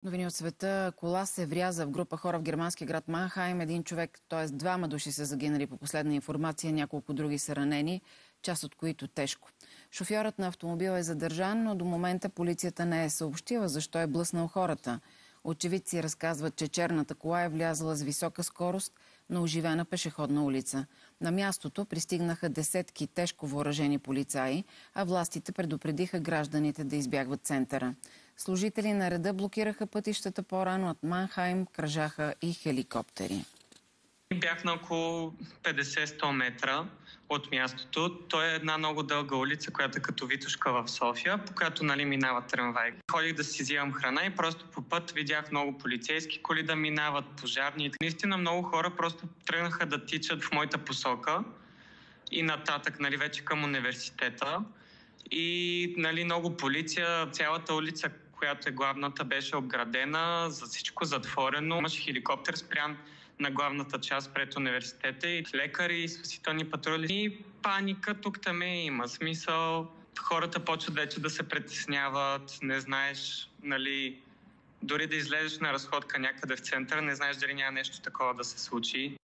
Новини от света. Кола се вряза в група хора в германския град Манхайм. Един човек, т.е. двама души са загинали по последна информация, няколко други са ранени, част от които тежко. Шофьорът на автомобила е задържан, но до момента полицията не е съобщила защо е блъснал хората. Очевидци разказват, че черната кола е влязла с висока скорост на оживена пешеходна улица. На мястото пристигнаха десетки тежко въоръжени полицаи, а властите предупредиха гражданите да избягват центъра. Служители на реда блокираха пътищата по-рано от Манхайм, кръжаха и хеликоптери. Бях на около 50-100 метра от мястото. То е една много дълга улица, която е като Витошка в София, по която минава трамвай. Ходих да си взимам храна и просто по път видях много полицейски коли да минават, пожарни. Наистина много хора просто тръгнаха да тичат в моята посока и нататък, вече към университета. И много полиция, цялата улица, която е главната, беше обградена, за всичко затворено. Имаше хеликоптер спрян на главната част пред университета и лекари, спасителни патрули. И паника тук-там има смисъл. Хората почват вече да се притесняват, не знаеш, дори да излезеш на разходка някъде в центъра, не знаеш дали няма нещо такова да се случи.